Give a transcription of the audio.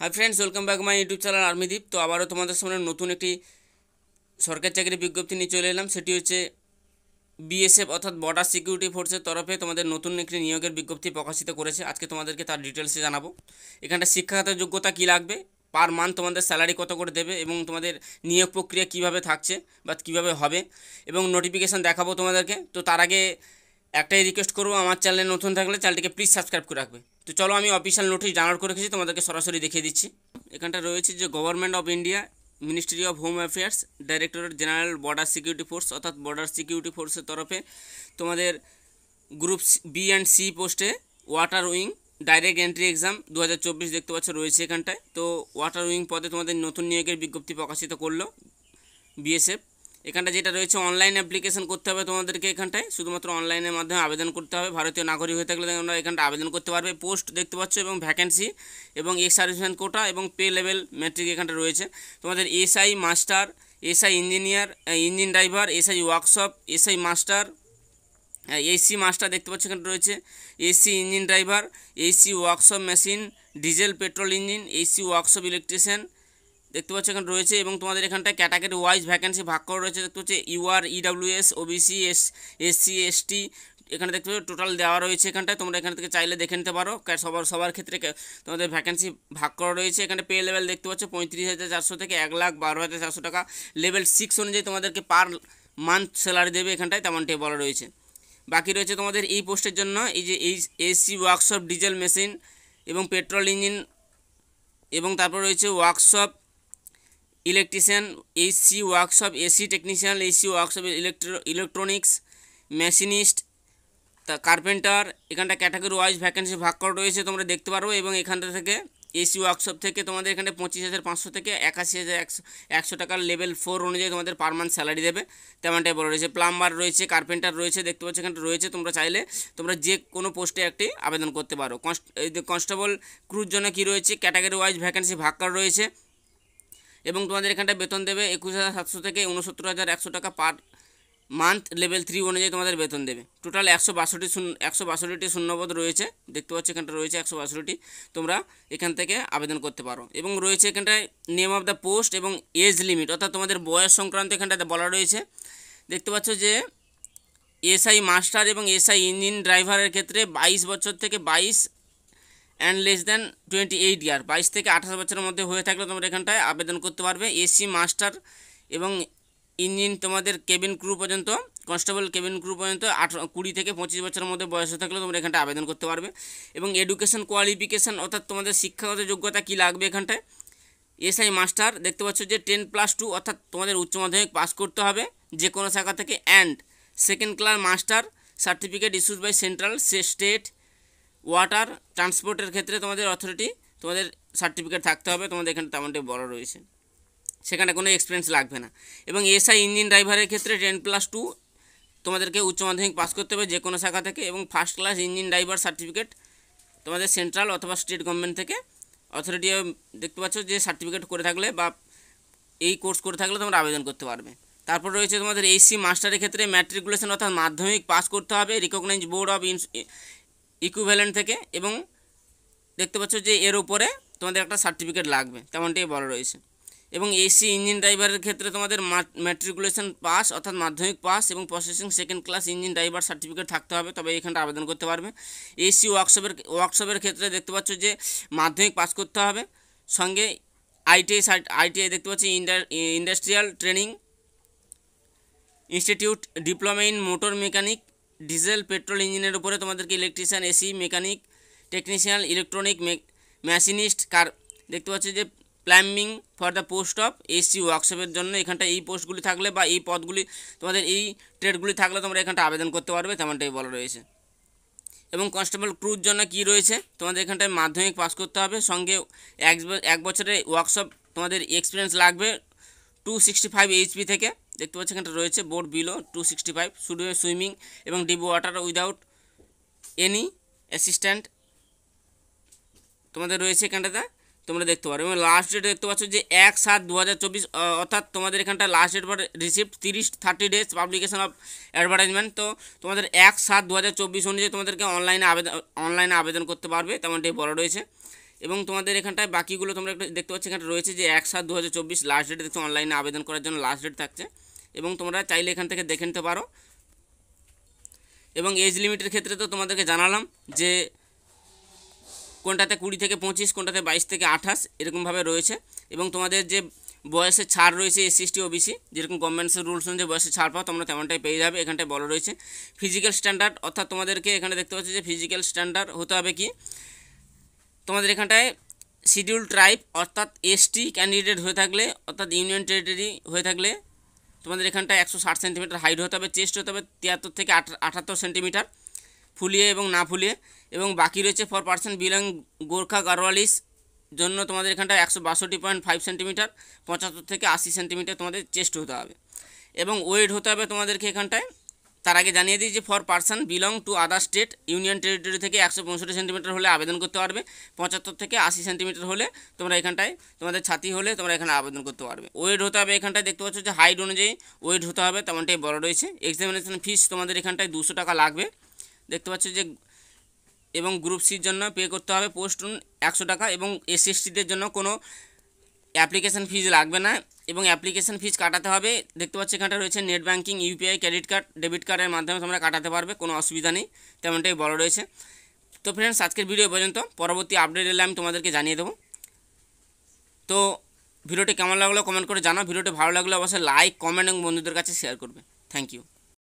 High friends welcome back my YouTube channel Armideep. तो आबारो तुम्हारे सामने नतून एक सरकारी चाकरी विज्ञप्ति निये चले एलाम। सेटी होच्छे बीएसएफ अर्थात बॉर्डार सिक्यूरिटी फोर्सের तरफे তোমাদের নতুন একটি নিয়োগের বিজ্ঞপ্তি প্রকাশিত করেছে। আজকে তোমাদেরকে তার ডিটেইলসে জানাবো। এখানটা শিক্ষাগত যোগ্যতা কি লাগবে, পার মান্থ তোমাদের স্যালারি কত করে দেবে এবং তোমাদের নিয়োগ প্রক্রিয়া কিভাবে থাকছে বা কিভাবে হবে এবং নোটিফিকেশন দেখাবো তোমাদেরকে। তো তার আগে একটাই রিকোয়েস্ট করবো, আমার চ্যানেলে নতুন থাকলে চ্যানেলটিকে প্লিজ সাবস্ক্রাইব করে রাখবে। তো চলো আমি অফিসিয়াল নোটিশ ডাউনলোড করে রেখেছি, তোমাদেরকে সরাসরি দেখিয়ে দিচ্ছি। এখানটা রয়েছে যে government of India, ministry of home affairs, directorate general border security force অর্থাৎ বর্ডার সিকিউরিটি ফোর্সের তরফে তোমাদের গ্রুপ বি অ্যান্ড সি পোস্টে water wing direct entry exam 2024 দেখতে পাচ্ছ রয়েছে এখানটায়। তো ওয়াটার উইং পদে তোমাদের নতুন নিয়োগের বিজ্ঞপ্তি প্রকাশিত করলো বিএসএফ। এখানটা যেটা রয়েছে অনলাইন অ্যাপ্লিকেশন করতে হবে তোমাদেরকে। এখানটায় শুধুমাত্র অনলাইনের মাধ্যমে আবেদন করতে হবে। ভারতীয় নাগরিক হয়ে থাকলে তোমরা এখানটা আবেদন করতে পারবে। পোস্ট দেখতে পাচ্ছ এবং ভ্যাকেন্সি এবং এক্স সার্ভিসম্যান কোটা এবং পে লেভেল ম্যাট্রিক এখানটা রয়েছে। তোমাদের SI master, SI engineer, engine driver, SI workshop, SI master, AC master দেখতে পাচ্ছ এখানে রয়েছে, AC engine driver, AC workshop machine, diesel petrol engine, AC workshop electrician দেখতে পাচ্ছ এখানে রয়েছে। এবং তোমাদের এখানটায় ক্যাটাগরি ওয়াইজ ভ্যাকেন্সি ভাগ করা রয়েছে দেখতে পাচ্ছ। UR, EWS, OBC, SC, ST এখানে দেখতে পাচ্ছ টোটাল দেওয়া রয়েছে এখানটায়। তোমরা এখান থেকে চাইলে দেখে নিতে পারো। সবার ক্ষেত্রে তোমাদের ভ্যাকেন্সি ভাগ করা রয়েছে। এখানে পে লেভেল দেখতে পাচ্ছ 35,400 থেকে 1,12,400 টাকা। লেভেল 6 অনুযায়ী তোমাদেরকে পার মান্থ স্যালারি দেবে এখানটায়, তেমনটাই বলা রয়েছে। বাকি রয়েছে তোমাদের এই পোস্টের জন্য এই যে এসি ওয়ার্কশপ ডিজেল মেশিন এবং পেট্রোল ইঞ্জিন, এবং তারপর রয়েছে workshop electrician, AC workshop AC technician, AC workshop electronics machinist, তা কার্পেন্টার। এখানটা ক্যাটাগরি ওয়াইজ ভ্যাকেন্সি ভাগ করা রয়েছে তোমরা দেখতে পারো। এবং এখানটা থেকে এসি ওয়ার্কশপ থেকে তোমাদের এখানে 25,500 থেকে 81,100 টাকার লেভেল 4 অনুযায়ী তোমাদের পার মান্থ স্যালারি দেবে, তেমনটাই বলা রয়েছে। প্লাম্বার রয়েছে, কার্পেন্টার রয়েছে দেখতে পাচ্ছ এখানটা রয়েছে। তোমরা চাইলে তোমরা যে কোনো পোস্টে একটি আবেদন করতে পারো। কনস্টেবল ক্রুর জন্য কী রয়েছে, ক্যাটাগরি ওয়াইজ ভ্যাকেন্সি ভাগ করা রয়েছে এবং তোমাদের এখানটা বেতন দেবে 21,700 থেকে 69,100 টাকা পার মান্থ। লেভেল 3 অনুযায়ী তোমাদের বেতন দেবে। টোটাল 162টি শূন্যপদ রয়েছে দেখতে পাচ্ছ এখানটা রয়েছে 162টি। তোমরা এখান থেকে আবেদন করতে পারো। এবং রয়েছে এখানটায় নেম অফ দ্য পোস্ট এবং এজ লিমিট অর্থাৎ তোমাদের বয়স সংক্রান্ত এখানটাতে বলা রয়েছে দেখতে পাচ্ছ যে এসআই মাস্টার এবং এসআই ইঞ্জিন ড্রাইভারের ক্ষেত্রে 22 বছর থেকে 22 অ্যান্ড লেস দ্যান 28 ইয়ার, 22 থেকে 28 বছরের মধ্যে হয়ে থাকলে তোমরা এখানটায় আবেদন করতে পারবে। এসি মাস্টার এবং ইঞ্জিন তোমাদের কেবিন ক্রু পর্যন্ত, কনস্টেবল কেবিন ক্রু পর্যন্ত 20 থেকে 25 বছরের মধ্যে বয়স হয়ে থাকলে তোমরা এখানটায় আবেদন করতে পারবে। এবং এডুকেশন কোয়ালিফিকেশান অর্থাৎ তোমাদের শিক্ষাগত যোগ্যতা কী লাগবে এখানটায়। এসআই মাস্টার দেখতে পাচ্ছ যে 10+2 অর্থাৎ তোমাদের উচ্চ মাধ্যমিক পাস করতে হবে যে কোনো শাখা থেকে। And second class master certificate issued by central state water ট্রান্সপোর্টের ক্ষেত্রে তোমাদের অথরিটি তোমাদের সার্টিফিকেট থাকতে হবে। তোমাদের এখানে তেমনটাই বড় রয়েছে, সেখানে কোনো এক্সপিরিয়েন্স লাগবে না। এবং এসআই ইঞ্জিন ড্রাইভারের ক্ষেত্রে 10+2 তোমাদেরকে উচ্চ মাধ্যমিক পাস করতে হবে যে কোনো শাখা থেকে। এবং first class engine driver certificate তোমাদের সেন্ট্রাল অথবা স্টেট গভর্নমেন্ট থেকে অথরিটি দেখতে পাচ্ছ যে সার্টিফিকেট করে থাকলে বা এই কোর্স করে থাকলে তোমরা আবেদন করতে পারবে। তারপর রয়েছে তোমাদের এসি মাস্টারের ক্ষেত্রে ম্যাট্রিকুলেশন অর্থাৎ মাধ্যমিক পাস করতে হবে রিকগনাইজড বোর্ড অফ ইকুইভ্যালেন্ট থেকে। এবং দেখতে পাচ্ছ যে এর উপরে তোমাদের একটা সার্টিফিকেট লাগবে, তেমনটাই বলা রয়েছে। এবং এসি ইঞ্জিন ড্রাইভারের ক্ষেত্রে তোমাদের ম্যাট্রিকুলেশন পাস অর্থাৎ মাধ্যমিক পাস এবং processing second class engine driver certificate থাকতে হবে, তবে এখানটা আবেদন করতে পারবে। এসি ওয়ার্কশপের ক্ষেত্রে দেখতে পাচ্ছ যে মাধ্যমিক পাস করতে হবে, সঙ্গে আইটিআই দেখতে পাচ্ছি industrial training institute, diploma in motor mechanic, diesel petrol ইঞ্জিনের উপরে তোমাদেরকে electrician, AC mechanic, technician, electronic machinist, দেখতে পাচ্ছি যে plumbing for the post of AC ওয়ার্কশপের জন্য এখানটা এই পোস্টগুলি থাকলে বা এই পদগুলি তোমাদের এই ট্রেডগুলি থাকলে তোমরা এখানটা আবেদন করতে পারবে, তেমনটাই বলা রয়েছে। এবং কনস্টেবল ক্রুর জন্য কি রয়েছে, তোমাদের এখানটায় মাধ্যমিক পাস করতে হবে, সঙ্গে 1 বছরের ওয়ার্কশপ তোমাদের এক্সপিরিয়েন্স লাগবে 265 HP থেকে। দেখতে পাচ্ছি এখানটা রয়েছে বোর্ড বিলো 265, সুইমিং এবং deep water without any assistant তোমাদের রয়েছে এখানটাতে তোমরা দেখতে পারো। এবং লাস্ট ডেট দেখতে পাচ্ছ যে 1/7/2024 অর্থাৎ তোমাদের এখানটা last date for receipt 30 days publication of advertisement. তো তোমাদের 1/7/2024 অনুযায়ী তোমাদেরকে অনলাইনে আবেদন করতে পারবে, তেমনটাই বলা রয়েছে। এবং তোমাদের এখানটায় বাকিগুলো তোমরা একটু দেখতে পাচ্ছ, এখানে রয়েছে যে 1/7/2024 লাস্ট ডেট দেখতে, অনলাইনে আবেদন করার জন্য লাস্ট ডেট থাকছে এবং তোমরা চাইলে এখান থেকে দেখে নিতে পারো। এবং এজ লিমিটের ক্ষেত্রে তো তোমাদেরকে জানালাম যে কোনটাতে 20 থেকে 25, কোনটাতে 22 থেকে 28 এরকমভাবে রয়েছে। এবং তোমাদের যে বয়সের ছাড় রয়েছে SC/ST OBC, যেরকম গভর্নমেন্টসের রুলস অনুযায়ী বয়সে ছাড় পাও তোমরা তেমনটাই পেয়ে যাবে। এখানটায় বলা রয়েছে ফিজিক্যাল স্ট্যান্ডার্ড, অর্থাৎ তোমাদেরকে এখানে দেখতে পাচ্ছি যে ফিজিক্যাল স্ট্যান্ডার্ড হতে হবে কি, তোমাদের এখানটায় শিডিউল ট্রাইব অর্থাৎ ST ক্যান্ডিডেট হয়ে থাকলে, অর্থাৎ ইউনিয়ন টেরিটরি হয়ে থাকলে তোমাদের এখানটায় 160 সেন্টিমিটার হাইট হতে হবে, চেস্ট হতে হবে 73 থেকে 78 সেন্টিমিটার ফুলিয়ে এবং না ফুলিয়ে। এবং বাকি রয়েছে for person belong Gorkha Garhwalis জন্য তোমাদের এখানটায় 162.5 সেন্টিমিটার 75 থেকে 80 সেন্টিমিটার তোমাদের চেস্ট হতে হবে। এবং ওয়েট হতে হবে তোমাদেরকে এখানটায়, তার আগে জানিয়ে দিই যে for person belong to other state union territory থেকে 165 সেন্টিমিটার হলে আবেদন করতে পারবে, 75 থেকে 80 সেন্টিমিটার হলে তোমরা এখানটায় তোমাদের ছাতি হলে তোমরা এখানে আবেদন করতে পারবে। ওয়েট হতে হবে এখানটায় দেখতে পাচ্ছ যে হাইট অনুযায়ী ওয়েট হতে হবে, তেমনটাই বড় রয়েছে। এক্সামিনেশন ফিস তোমাদের এখানটায় 200 টাকা লাগবে দেখতে পাচ্ছ যে, এবং গ্রুপ সির জন্য পে করতে হবে পোস্ট 100 টাকা। এবং SC/STদের জন্য কোনো অ্যাপ্লিকেশান ফিজ লাগবে না এবং অ্যাপ্লিকেশান ফিজ কাটাতে হবে। দেখতে পাচ্ছি এখানটা রয়েছে net banking, UPI, credit card, debit কার্ডের মাধ্যমে তোমরা কাটাতে পারবে, কোনো অসুবিধা নেই, তেমনটাই বড় রয়েছে। তো ফ্রেন্ডস, আজকের ভিডিও পর্যন্ত, পরবর্তী আপডেট এলে আমি তোমাদেরকে জানিয়ে দেবো। তো ভিডিওটি কেমন লাগলো কমেন্ট করে জানাও, ভিডিওটি ভালো লাগলে অবশ্যই লাইক, কমেন্ট এবং বন্ধুদের কাছে শেয়ার করবে। Thank you.